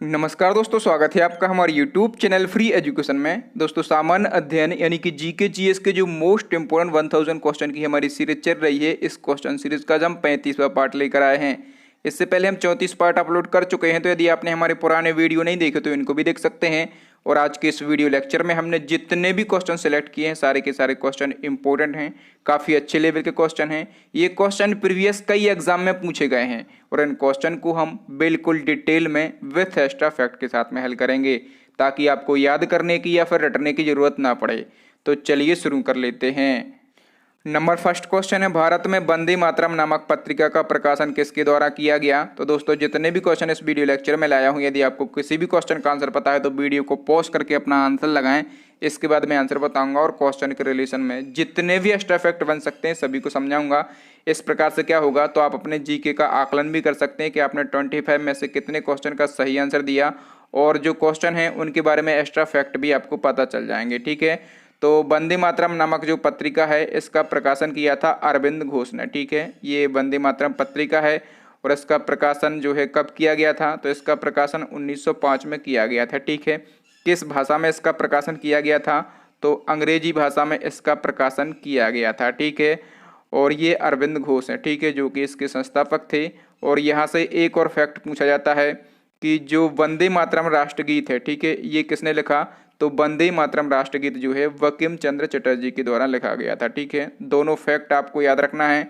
नमस्कार दोस्तों, स्वागत है आपका हमारे YouTube चैनल फ्री एजुकेशन में। दोस्तों, सामान्य अध्ययन यानी कि जीके जीएस के जो मोस्ट इंपोर्टेंट 1000 क्वेश्चन की हमारी सीरीज चल रही है, इस क्वेश्चन सीरीज का आज हम 35वां पार्ट लेकर आए हैं। इससे पहले हम 34 पार्ट अपलोड कर चुके हैं, तो यदि आपने हमारे पुराने वीडियो नहीं देखे तो इनको भी देख सकते हैं। और आज के इस वीडियो लेक्चर में हमने जितने भी क्वेश्चन सेलेक्ट किए हैं, सारे के सारे क्वेश्चन इंपॉर्टेंट हैं, काफ़ी अच्छे लेवल के क्वेश्चन हैं। ये क्वेश्चन प्रीवियस कई एग्जाम में पूछे गए हैं और इन क्वेश्चन को हम बिल्कुल डिटेल में विथ एक्स्ट्रा फैक्ट के साथ में हल करेंगे, ताकि आपको याद करने की या फिर रटने की जरूरत ना पड़े। तो चलिए शुरू कर लेते हैं। नंबर फर्स्ट क्वेश्चन है, भारत में वंदे मातरम नामक पत्रिका का प्रकाशन किसके द्वारा किया गया। तो दोस्तों, जितने भी क्वेश्चन इस वीडियो लेक्चर में लाया हूं, यदि आपको किसी भी क्वेश्चन का आंसर पता है तो वीडियो को पॉज करके अपना आंसर लगाएं। इसके बाद मैं आंसर बताऊंगा और क्वेश्चन के रिलेशन में जितने भी एक्स्ट्रा फैक्ट बन सकते हैं सभी को समझाऊंगा। इस प्रकार से क्या होगा, तो आप अपने जीके का आकलन भी कर सकते हैं कि आपने 25 में से कितने क्वेश्चन का सही आंसर दिया, और जो क्वेश्चन है उनके बारे में एक्स्ट्रा फैक्ट भी आपको पता चल जाएंगे। ठीक है, तो वंदे मातरम नामक जो पत्रिका है, इसका प्रकाशन किया था अरविंद घोष ने। ठीक है, ये वंदे मातरम पत्रिका है और इसका प्रकाशन जो है कब किया गया था, तो इसका प्रकाशन 1905 में किया गया था। ठीक है, किस भाषा में इसका प्रकाशन किया गया था, तो अंग्रेजी भाषा में इसका प्रकाशन किया गया था। ठीक है, और ये अरविंद घोष हैं, ठीक है, जो कि इसके संस्थापक थे। और यहाँ से एक और फैक्ट पूछा जाता है कि जो वंदे मातरम राष्ट्रगीत है, ठीक है, ये किसने लिखा, तो वंदे मातरम राष्ट्रगीत जो है बंकिम चंद्र चटर्जी के द्वारा लिखा गया था। ठीक है, दोनों फैक्ट आपको याद रखना है।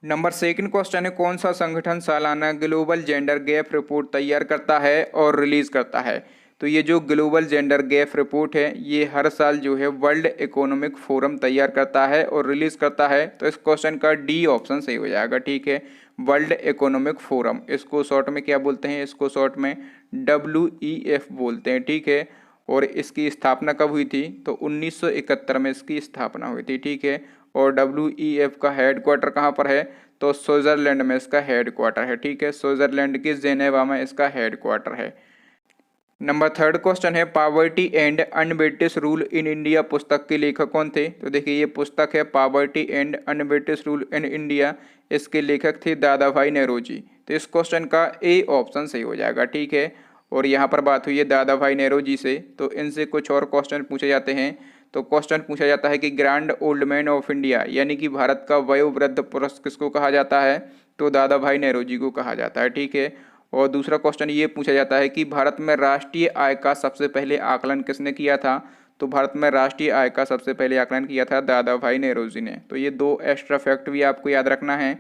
नंबर सेकंड क्वेश्चन है, कौन सा संगठन सालाना ग्लोबल जेंडर गैप रिपोर्ट तैयार करता है और रिलीज करता है। तो ये जो ग्लोबल जेंडर गैप रिपोर्ट है, ये हर साल जो है वर्ल्ड इकोनॉमिक फोरम तैयार करता है और रिलीज करता है। तो इस क्वेश्चन का डी ऑप्शन सही हो जाएगा। ठीक है, वर्ल्ड इकोनॉमिक फोरम, इसको शॉर्ट में क्या बोलते हैं, इसको शॉर्ट में WEF बोलते हैं। ठीक है, और इसकी स्थापना कब हुई थी, तो 1971 में इसकी स्थापना हुई थी। ठीक है, और WEF का हेड क्वार्टर कहाँ पर है, तो स्विट्जरलैंड में इसका हेड क्वार्टर है। ठीक है, स्विट्जरलैंड के जेनेवा में इसका हेड क्वार्टर है। नंबर थर्ड क्वेश्चन है, poverty and un-British rule in India पुस्तक के लेखक कौन थे। तो देखिए, ये पुस्तक है poverty and un-British rule in India, इसके लेखक थे दादा भाई नेहरू। तो इस क्वेश्चन का ए ऑप्शन सही हो जाएगा। ठीक है, और यहाँ पर बात हुई है दादा भाई नेहरू से, तो इनसे कुछ और क्वेश्चन पूछे जाते हैं। तो क्वेश्चन पूछा जाता है कि grand old man of India यानी कि भारत का वयोवृद्ध पुरुष किसको कहा जाता है, तो दादा भाई नेहरू जी को कहा जाता है। ठीक है, और दूसरा क्वेश्चन ये पूछा जाता है कि भारत में राष्ट्रीय आय का सबसे पहले आकलन किसने किया था। तो भारत में राष्ट्रीय आय का सबसे पहले आकलन किया था दादा भाई नेहरू जी ने। तो ये दो एक्स्ट्रा फैक्ट भी आपको याद रखना है।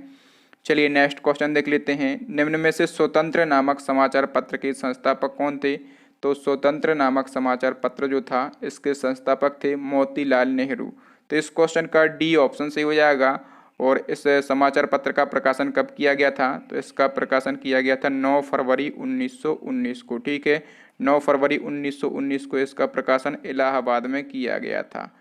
चलिए नेक्स्ट क्वेश्चन देख लेते हैं, निम्न में से स्वतंत्र नामक समाचार पत्र के संस्थापक कौन थे। तो स्वतंत्र नामक समाचार पत्र जो था, इसके संस्थापक थे मोतीलाल नेहरू। तो इस क्वेश्चन का डी ऑप्शन सही हो जाएगा। और इस समाचार पत्र का प्रकाशन कब किया गया था, तो इसका प्रकाशन किया गया था 9 फरवरी 1919 को। ठीक है, 9 फरवरी 1919 को इसका प्रकाशन इलाहाबाद में किया गया था।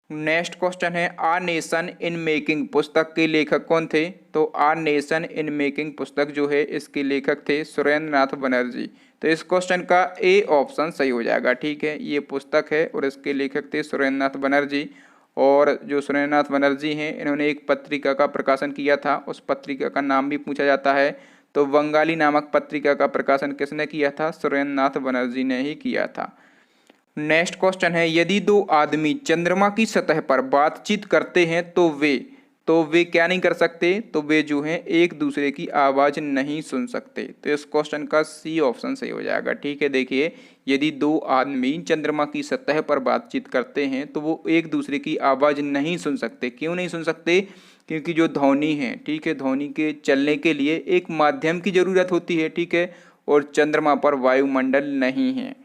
नेक्स्ट क्वेश्चन है, आ नेशन इन मेकिंग पुस्तक के लेखक कौन थे। तो आ नेशन इन मेकिंग पुस्तक जो है, इसके लेखक थे सुरेंद्र नाथ बनर्जी। तो इस क्वेश्चन का ए ऑप्शन सही हो जाएगा। ठीक है, ये पुस्तक है और इसके लेखक थे सुरेंद्र नाथ बनर्जी। और जो सुरेंद्र नाथ बनर्जी हैं, इन्होंने एक पत्रिका का प्रकाशन किया था, उस पत्रिका का नाम भी पूछा जाता है। तो बंगाली नामक पत्रिका का प्रकाशन किसने किया था, सुरेंद्र नाथ बनर्जी ने ही किया था। नेक्स्ट क्वेश्चन है, यदि दो आदमी चंद्रमा की सतह पर बातचीत करते हैं तो वे क्या नहीं कर सकते, तो वे जो हैं एक दूसरे की आवाज़ नहीं सुन सकते। तो इस क्वेश्चन का सी ऑप्शन सही हो जाएगा। ठीक है, देखिए, यदि दो आदमी चंद्रमा की सतह पर बातचीत करते हैं तो वो एक दूसरे की आवाज़ नहीं सुन सकते। क्यों नहीं सुन सकते, क्योंकि जो ध्वनि है, ठीक है, ध्वनि के चलने के लिए एक माध्यम की ज़रूरत होती है। ठीक है, और चंद्रमा पर वायुमंडल नहीं है।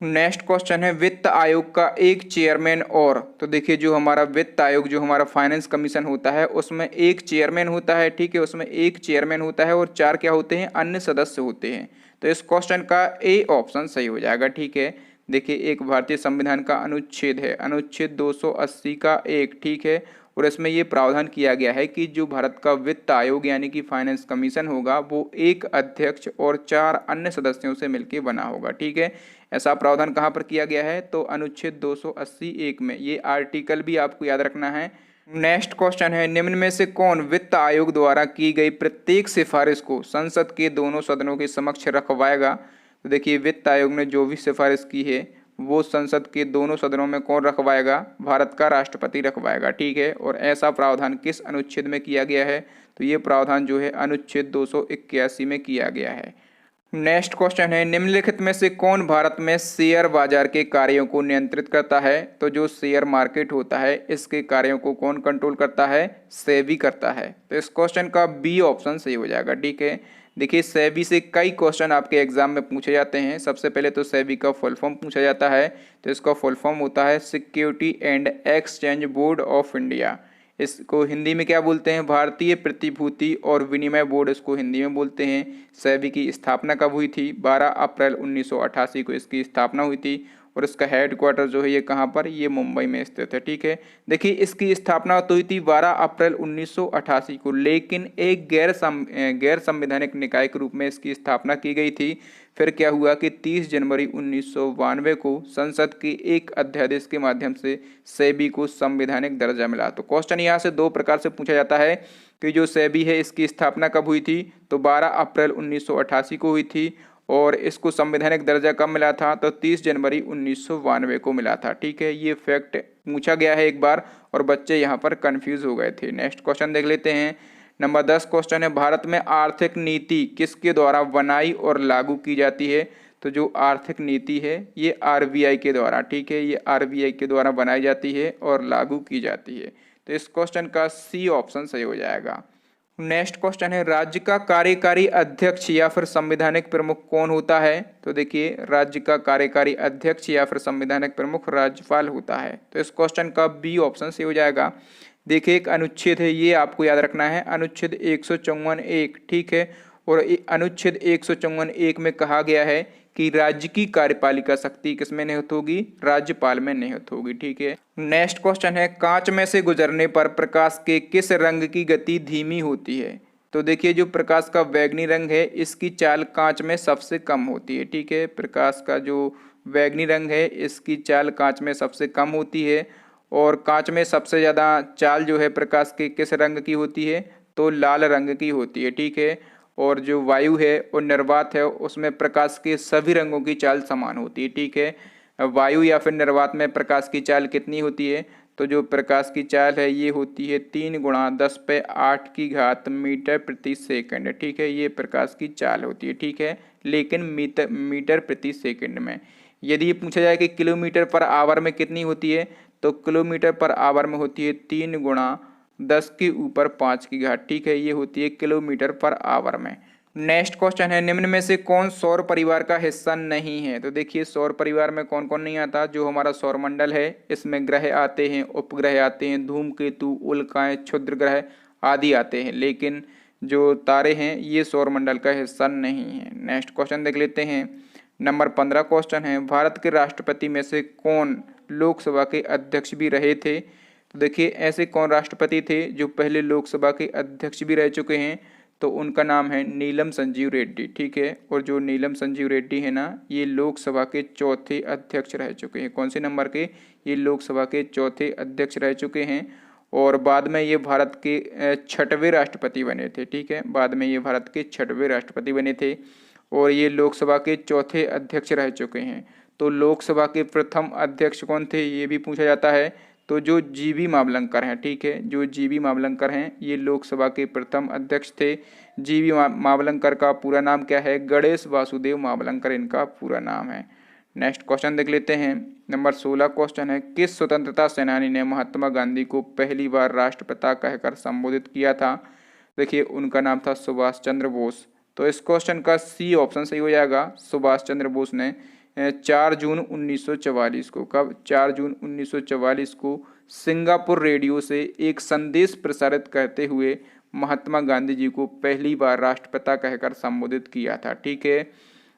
नेक्स्ट क्वेश्चन है, वित्त आयोग का एक चेयरमैन और, तो देखिए, जो हमारा वित्त आयोग, जो हमारा फाइनेंस कमीशन होता है, उसमें एक चेयरमैन होता है। ठीक है, उसमें एक चेयरमैन होता है और 4 क्या होते हैं, अन्य सदस्य होते हैं। तो इस क्वेश्चन का ए ऑप्शन सही हो जाएगा। ठीक है, देखिए, एक भारतीय संविधान का अनुच्छेद है, अनुच्छेद 280 का 1। ठीक है, और इसमें ये प्रावधान किया गया है कि जो भारत का वित्त आयोग यानी कि फाइनेंस कमीशन होगा, वो एक अध्यक्ष और 4 अन्य सदस्यों से मिलकर बना होगा। ठीक है, ऐसा प्रावधान कहाँ पर किया गया है, तो अनुच्छेद 280(1) में। ये आर्टिकल भी आपको याद रखना है। नेक्स्ट क्वेश्चन है, निम्न में से कौन वित्त आयोग द्वारा की गई प्रत्येक सिफारिश को संसद के दोनों सदनों के समक्ष रखवाएगा। तो देखिए वित्त आयोग ने जो भी सिफारिश की है वो संसद के दोनों सदनों में कौन रखवाएगा? भारत का राष्ट्रपति रखवाएगा, ठीक है। और ऐसा प्रावधान किस अनुच्छेद में किया गया है? तो ये प्रावधान जो है अनुच्छेद 281 में किया गया है। नेक्स्ट क्वेश्चन है, निम्नलिखित में से कौन भारत में शेयर बाजार के कार्यों को नियंत्रित करता है? तो जो शेयर मार्केट होता है इसके कार्यों को कौन कंट्रोल करता है? सेबी करता है। तो इस क्वेश्चन का बी ऑप्शन सही हो जाएगा, ठीक है। देखिए सेबी से कई क्वेश्चन आपके एग्जाम में पूछे जाते हैं। सबसे पहले तो सेबी का फुल फॉर्म पूछा जाता है, तो इसका फुल फॉर्म होता है security and exchange board of India. इसको हिंदी में क्या बोलते हैं? भारतीय प्रतिभूति और विनिमय बोर्ड इसको हिंदी में बोलते हैं। सेबी की स्थापना कब हुई थी? 12 अप्रैल 1988 को इसकी स्थापना हुई थी। और इसका हेडक्वार्टर जो है ये कहाँ पर? ये मुंबई में स्थित है, ठीक है। देखिए इसकी स्थापना तो हुई थी 12 अप्रैल 1988 को, लेकिन एक गैर संवैधानिक निकाय के रूप में इसकी स्थापना की गई थी। फिर क्या हुआ कि 30 जनवरी 1992 को संसद के एक अध्यादेश के माध्यम से सेबी को संवैधानिक दर्जा मिला। तो क्वेश्चन यहाँ से दो प्रकार से पूछा जाता है कि जो सेबी है इसकी स्थापना कब हुई थी? तो 12 अप्रैल 1988 को हुई थी। और इसको संवैधानिक दर्जा कब मिला था? तो 30 जनवरी 1992 को मिला था, ठीक है। ये फैक्ट पूछा गया है एक बार और बच्चे यहाँ पर कंफ्यूज हो गए थे। नेक्स्ट क्वेश्चन देख लेते हैं। नंबर 10 क्वेश्चन है, भारत में आर्थिक नीति किसके द्वारा बनाई और लागू की जाती है? तो जो आर्थिक नीति है ये आरबीआई के द्वारा, ठीक है, ये आरबीआई के द्वारा बनाई जाती है और लागू की जाती है। तो इस क्वेश्चन का सी ऑप्शन सही हो जाएगा। नेक्स्ट क्वेश्चन है, राज्य का कार्यकारी अध्यक्ष या फिर संवैधानिक प्रमुख कौन होता है? तो देखिए राज्य का कार्यकारी अध्यक्ष या फिर संवैधानिक प्रमुख राज्यपाल होता है। तो इस क्वेश्चन का बी ऑप्शन सही हो जाएगा। देखिए एक अनुच्छेद है, ये आपको याद रखना है, अनुच्छेद 154(1), ठीक है। और अनुच्छेद 154(1) में कहा गया है कि राज्य की कार्यपालिका शक्ति किसमें निहित होगी? राज्यपाल में निहित होगी, ठीक है। नेक्स्ट क्वेश्चन है, कांच में से गुजरने पर प्रकाश के किस रंग की गति धीमी होती है? तो देखिए जो प्रकाश का बैंगनी रंग है इसकी चाल कांच में सबसे कम होती है, ठीक है। प्रकाश का जो बैंगनी रंग है इसकी चाल कांच में सबसे कम होती है। और कांच में सबसे ज़्यादा चाल जो है प्रकाश के किस रंग की होती है? तो लाल रंग की होती है, ठीक है। और जो वायु है और निर्वात है उसमें प्रकाश के सभी रंगों की चाल समान होती है, ठीक है। वायु या फिर निर्वात में प्रकाश की चाल कितनी होती है? तो जो प्रकाश की चाल है ये होती है 3 × 10⁸ मीटर प्रति सेकंड, ठीक है। ये प्रकाश की चाल होती है, ठीक है, लेकिन मीटर प्रति सेकंड में। यदि ये पूछा जाए कि किलोमीटर पर आवर में कितनी होती है? तो किलोमीटर पर आवर में होती है 3 × 10⁵, ठीक है, ये होती है किलोमीटर पर आवर में। नेक्स्ट क्वेश्चन है, निम्न में से कौन सौर परिवार का हिस्सा नहीं है? तो देखिए सौर परिवार में कौन कौन नहीं आता? जो हमारा सौरमंडल है इसमें ग्रह आते हैं, उपग्रह आते हैं, धूमकेतु, उल्काएं, क्षुद्र ग्रह आदि आते हैं, लेकिन जो तारे हैं ये सौरमंडल का हिस्सा नहीं है। नेक्स्ट क्वेश्चन देख लेते हैं। नंबर 15 क्वेश्चन है, भारत के राष्ट्रपति में से कौन लोकसभा के अध्यक्ष भी रहे थे? तो देखिए ऐसे कौन राष्ट्रपति थे जो पहले लोकसभा के अध्यक्ष भी रह चुके हैं? तो उनका नाम है नीलम संजीव रेड्डी, ठीक है। और जो नीलम संजीव रेड्डी है ना ये लोकसभा के चौथे अध्यक्ष रह चुके हैं। कौन से नंबर के? ये लोकसभा के चौथे अध्यक्ष रह चुके हैं। और बाद में ये भारत के 6वें राष्ट्रपति बने थे, ठीक है। बाद में ये भारत के 6वें राष्ट्रपति बने थे और ये लोकसभा के चौथे अध्यक्ष रह चुके हैं। तो लोकसभा के प्रथम अध्यक्ष कौन थे ये भी पूछा जाता है। तो जो जीवी मावलंकर हैं, ठीक है, जो जीवी मावलंकर हैं ये लोकसभा के प्रथम अध्यक्ष थे। जीवी मावलंकर का पूरा नाम क्या है? गणेश वासुदेव मावलंकर इनका पूरा नाम है। नेक्स्ट क्वेश्चन देख लेते हैं। नंबर 16 क्वेश्चन है, किस स्वतंत्रता सेनानी ने महात्मा गांधी को पहली बार राष्ट्रपिता कहकर संबोधित किया था? देखिए उनका नाम था सुभाष चंद्र बोस। तो इस क्वेश्चन का सी ऑप्शन सही हो जाएगा। सुभाष चंद्र बोस ने 4 जून 1944 को, कब? 4 जून 1944 को सिंगापुर रेडियो से एक संदेश प्रसारित करते हुए महात्मा गांधी जी को पहली बार राष्ट्रपिता कहकर संबोधित किया था, ठीक है।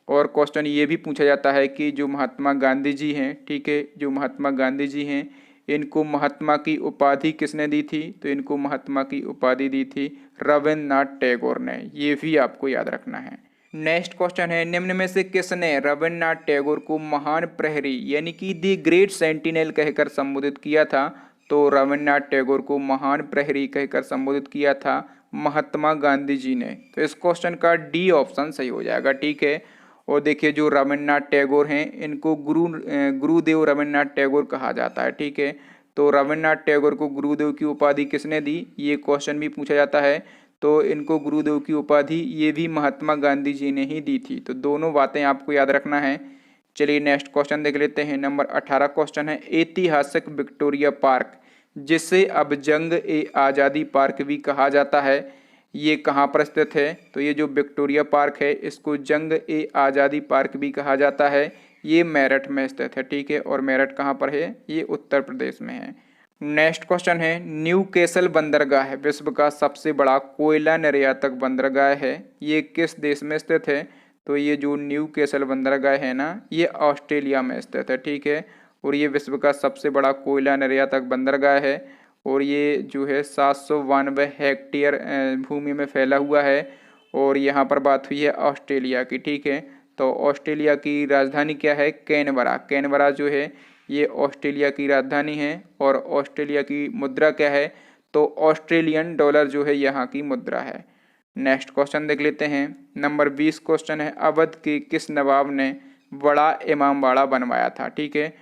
और क्वेश्चन ये भी पूछा जाता है कि जो महात्मा गांधी जी हैं, ठीक है, जो महात्मा गांधी जी हैं इनको महात्मा की उपाधि किसने दी थी? तो इनको महात्मा की उपाधि दी थी रविन्द्रनाथ टैगोर ने। ये भी आपको याद रखना है। नेक्स्ट क्वेश्चन है, निम्न में से किसने रविन्द्रनाथ टैगोर को महान प्रहरी यानी कि दी ग्रेट सेंटिनल कहकर संबोधित किया था? तो रविन्द्रनाथ टैगोर को महान प्रहरी कहकर संबोधित किया था महात्मा गांधी जी ने। तो इस क्वेश्चन का डी ऑप्शन सही हो जाएगा, ठीक है। और देखिए जो रविन्द्रनाथ टैगोर हैं इनको गुरुदेव रविन्द्रनाथ टैगोर कहा जाता है। ठीक है, तो रविन्द्रनाथ टैगोर को गुरुदेव की उपाधि किसने दी, ये क्वेश्चन भी पूछा जाता है। तो इनको गुरुदेव की उपाधि ये भी महात्मा गांधी जी ने ही दी थी। तो दोनों बातें आपको याद रखना है। चलिए नेक्स्ट क्वेश्चन देख लेते हैं। नंबर 18 क्वेश्चन है, ऐतिहासिक विक्टोरिया पार्क जिसे अब जंग ए आज़ादी पार्क भी कहा जाता है, ये कहाँ पर स्थित है। तो ये जो विक्टोरिया पार्क है इसको जंग ए आज़ादी पार्क भी कहा जाता है। ये मेरठ में स्थित है। ठीक है, और मेरठ कहाँ पर है, ये उत्तर प्रदेश में है। नेक्स्ट क्वेश्चन है, न्यू कैसल बंदरगाह विश्व का सबसे बड़ा कोयला निर्यातक बंदरगाह है, ये किस देश में स्थित है। तो ये जो न्यू कैसल बंदरगाह है ना, ये ऑस्ट्रेलिया में स्थित है। ठीक है, और ये विश्व का सबसे बड़ा कोयला निर्यातक बंदरगाह है और ये जो है 792 हेक्टेयर भूमि में फैला हुआ है। और यहाँ पर बात हुई है ऑस्ट्रेलिया की। ठीक है, तो ऑस्ट्रेलिया की राजधानी क्या है, कैनबरा। कैनबरा जो है ये ऑस्ट्रेलिया की राजधानी है। और ऑस्ट्रेलिया की मुद्रा क्या है, तो ऑस्ट्रेलियन डॉलर जो है यहाँ की मुद्रा है। नेक्स्ट क्वेश्चन देख लेते हैं। नंबर 20 क्वेश्चन है, अवध के किस नवाब ने बड़ा इमामबाड़ा बनवाया था। ठीक है,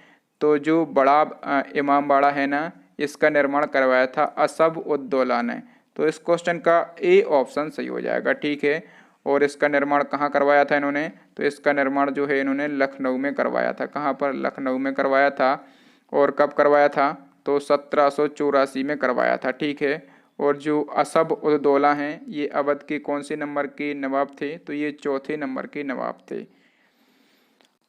तो जो बड़ा इमामबाड़ा है ना, इसका निर्माण करवाया था असफ उद दौला ने। तो इस क्वेश्चन का ए ऑप्शन सही हो जाएगा। ठीक है, और इसका निर्माण कहाँ करवाया था इन्होंने, तो इसका निर्माण जो है इन्होंने लखनऊ में करवाया था। कहाँ पर, लखनऊ में करवाया था। और कब करवाया था, तो 1784 में करवाया था। ठीक है, और जो असफ उद दौला हैं ये अवध के कौन से नंबर के नवाब थे, तो ये चौथे नंबर के नवाब थे।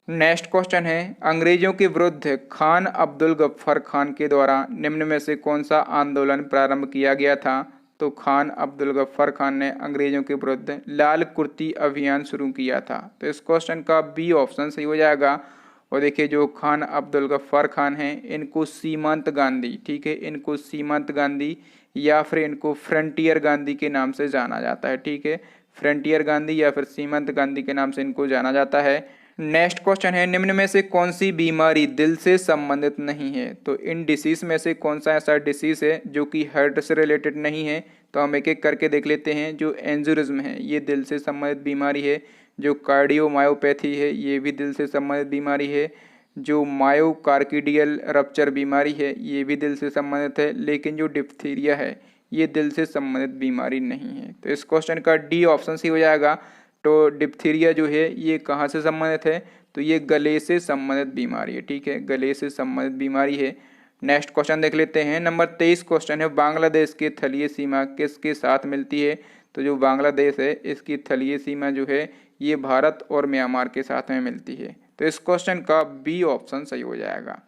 नेक्स्ट क्वेश्चन है, अंग्रेजों के विरुद्ध खान अब्दुल गफ्फार खान के द्वारा निम्न में से कौन सा आंदोलन प्रारंभ किया गया था। तो खान अब्दुल गफ्फार खान ने अंग्रेजों के विरुद्ध लाल कुर्ती अभियान शुरू किया था। तो इस क्वेश्चन का बी ऑप्शन सही हो जाएगा। और देखिए जो खान अब्दुल गफ्फार खान हैं इनको सीमांत गांधी, ठीक है, इनको सीमांत गांधी या फिर इनको फ्रंटियर गांधी के नाम से जाना जाता है। ठीक है, फ्रंटियर गांधी या फिर सीमांत गांधी के नाम से इनको जाना जाता है। नेक्स्ट क्वेश्चन है, निम्न में से कौन सी बीमारी दिल से संबंधित नहीं है। तो इन डिसीज में से कौन सा ऐसा डिसीज है जो कि हार्ट से रिलेटेड नहीं है। तो हम एक एक करके देख लेते हैं। जो एंजुरिज्म है ये दिल से संबंधित बीमारी है। जो कार्डियोमायोपैथी है ये भी दिल से संबंधित बीमारी है। जो मायोकार्डियल रप्चर बीमारी है ये भी दिल से संबंधित है। लेकिन जो डिप्थीरिया है ये दिल से संबंधित बीमारी नहीं है। तो इस क्वेश्चन का डी ऑप्शन सही हो जाएगा। तो डिप्थीरिया जो है ये कहाँ से संबंधित है, तो ये गले से संबंधित बीमारी है। ठीक है, गले से संबंधित बीमारी है। नेक्स्ट क्वेश्चन देख लेते हैं। नंबर 23 क्वेश्चन है, बांग्लादेश की तलीय सीमा किसके साथ मिलती है। तो जो बांग्लादेश है इसकी तलीय सीमा जो है ये भारत और म्यांमार के साथ में मिलती है। तो इस क्वेश्चन का बी ऑप्शन सही हो जाएगा।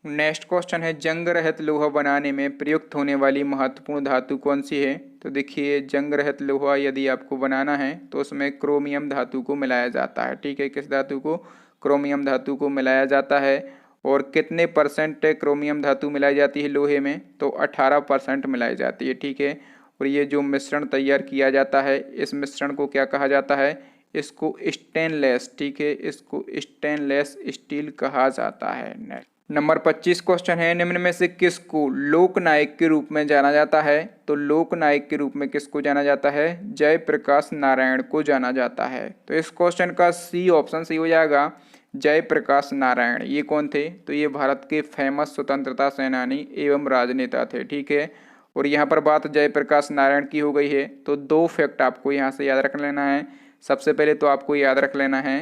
नेक्स्ट क्वेश्चन है, जंग रहित लोहा बनाने में प्रयुक्त होने वाली महत्वपूर्ण धातु कौन सी है। तो देखिए जंग रहित लोहा यदि आपको बनाना है तो उसमें क्रोमियम धातु को मिलाया जाता है। ठीक है, किस धातु को, क्रोमियम धातु को मिलाया जाता है। और कितने परसेंट क्रोमियम धातु मिलाई जाती है लोहे में, तो 18% मिलाई जाती है। ठीक है, और ये जो मिश्रण तैयार किया जाता है इस मिश्रण को क्या कहा जाता है, इसको स्टेनलेस, ठीक है, इसको स्टेनलेस स्टील कहा जाता है। नंबर 25 क्वेश्चन है, निम्न में से किसको लोकनायक के रूप में जाना जाता है। तो लोकनायक के रूप में किसको जाना जाता है, जयप्रकाश नारायण को जाना जाता है। तो इस क्वेश्चन का सी ऑप्शन सही हो जाएगा, जयप्रकाश नारायण। ये कौन थे, तो ये भारत के फेमस स्वतंत्रता सेनानी एवं राजनेता थे। ठीक है, और यहाँ पर बात जयप्रकाश नारायण की हो गई है तो दो फैक्ट आपको यहाँ से याद रख लेना है। सबसे पहले तो आपको याद रख लेना है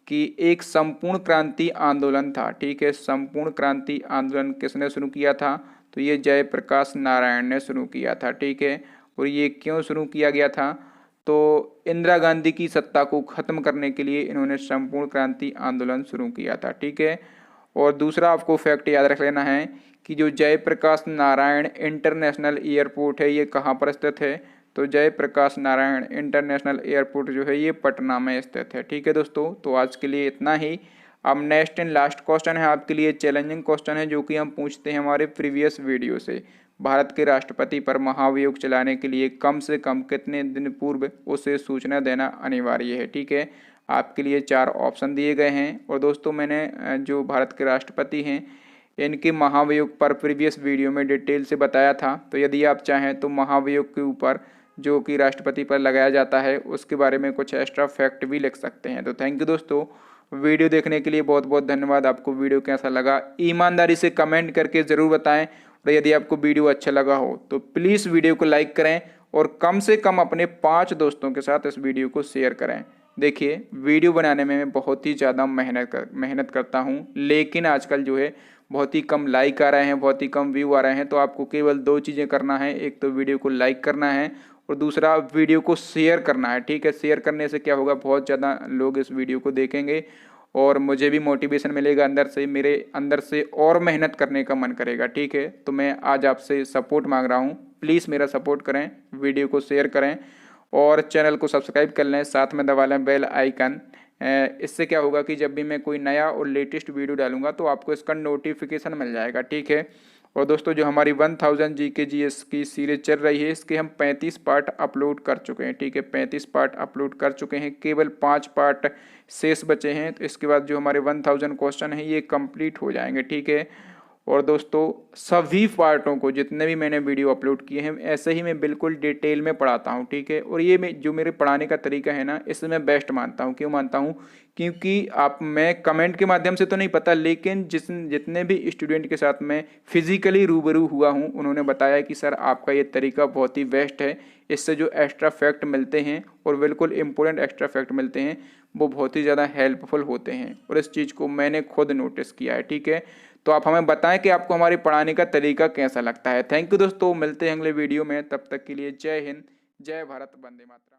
कि एक संपूर्ण क्रांति आंदोलन था। ठीक है, संपूर्ण क्रांति आंदोलन किसने शुरू किया था, तो ये जयप्रकाश नारायण ने शुरू किया था। ठीक है, और ये क्यों शुरू किया गया था, तो इंदिरा गांधी की सत्ता को खत्म करने के लिए इन्होंने संपूर्ण क्रांति आंदोलन शुरू किया था। ठीक है, और दूसरा आपको फैक्ट याद रख लेना है कि जो जयप्रकाश नारायण इंटरनेशनल एयरपोर्ट है ये कहाँ पर स्थित है, तो जयप्रकाश नारायण इंटरनेशनल एयरपोर्ट जो है ये पटना में स्थित है। ठीक है दोस्तों, तो आज के लिए इतना ही। अब नेक्स्ट एंड लास्ट क्वेश्चन है आपके लिए चैलेंजिंग क्वेश्चन है जो कि हम पूछते हैं हमारे प्रीवियस वीडियो से। भारत के राष्ट्रपति पर महाभियोग चलाने के लिए कम से कम कितने दिन पूर्व उसे सूचना देना अनिवार्य है। ठीक है, आपके लिए 4 ऑप्शन दिए गए हैं। और दोस्तों मैंने जो भारत के राष्ट्रपति हैं इनके महाभियोग पर प्रीवियस वीडियो में डिटेल से बताया था। तो यदि आप चाहें तो महाभियोग के ऊपर जो कि राष्ट्रपति पर लगाया जाता है, उसके बारे में कुछ एक्स्ट्रा फैक्ट भी लिख सकते हैं। तो थैंक यू दोस्तों, वीडियो देखने के लिए बहुत बहुत धन्यवाद। आपको वीडियो कैसा लगा ईमानदारी से कमेंट करके ज़रूर बताएं, और यदि आपको वीडियो अच्छा लगा हो तो प्लीज़ वीडियो को लाइक करें और कम से कम अपने 5 दोस्तों के साथ इस वीडियो को शेयर करें। देखिए, वीडियो बनाने में मैं बहुत ही ज़्यादा मेहनत करता हूँ, लेकिन आजकल जो है बहुत ही कम लाइक आ रहे हैं, बहुत ही कम व्यू आ रहे हैं। तो आपको केवल 2 चीज़ें करना है, एक तो वीडियो को लाइक करना है और दूसरा वीडियो को शेयर करना है। ठीक है, शेयर करने से क्या होगा, बहुत ज़्यादा लोग इस वीडियो को देखेंगे और मुझे भी मोटिवेशन मिलेगा अंदर से, मेरे अंदर से और मेहनत करने का मन करेगा। ठीक है, तो मैं आज आपसे सपोर्ट मांग रहा हूँ, प्लीज़ मेरा सपोर्ट करें, वीडियो को शेयर करें और चैनल को सब्सक्राइब कर लें, साथ में दबा लें बेल आइकन। इससे क्या होगा कि जब भी मैं कोई नया और लेटेस्ट वीडियो डालूंगा तो आपको इसका नोटिफिकेशन मिल जाएगा। ठीक है, और दोस्तों जो हमारी 1000 जीके जीएस की सीरीज चल रही है, इसके हम 35 पार्ट अपलोड कर चुके हैं। ठीक है, 35 पार्ट अपलोड कर चुके हैं, केवल 5 पार्ट शेष बचे हैं। तो इसके बाद जो हमारे 1000 क्वेश्चन हैं ये कंप्लीट हो जाएंगे। ठीक है, और दोस्तों सभी पार्टों को जितने भी मैंने वीडियो अपलोड किए हैं ऐसे ही मैं बिल्कुल डिटेल में पढ़ाता हूँ। ठीक है, और ये जो मेरे पढ़ाने का तरीका है ना, इसे मैं बेस्ट मानता हूँ। क्यों मानता हूँ, क्योंकि मैं कमेंट के माध्यम से तो नहीं पता, लेकिन जितने भी स्टूडेंट के साथ मैं फिजिकली रूबरू हुआ हूँ उन्होंने बताया कि सर आपका ये तरीका बहुत ही बेस्ट है, इससे जो एक्स्ट्रा फैक्ट मिलते हैं और बिल्कुल इम्पोर्टेंट एक्स्ट्रा फैक्ट मिलते हैं वो बहुत ही ज़्यादा हेल्पफुल होते हैं, और इस चीज़ को मैंने खुद नोटिस किया है। ठीक है, तो आप हमें बताएं कि आपको हमारे पढ़ाने का तरीका कैसा लगता है। थैंक यू दोस्तों, मिलते हैं अगले वीडियो में, तब तक के लिए जय हिंद, जय भारत, वंदे मातरम।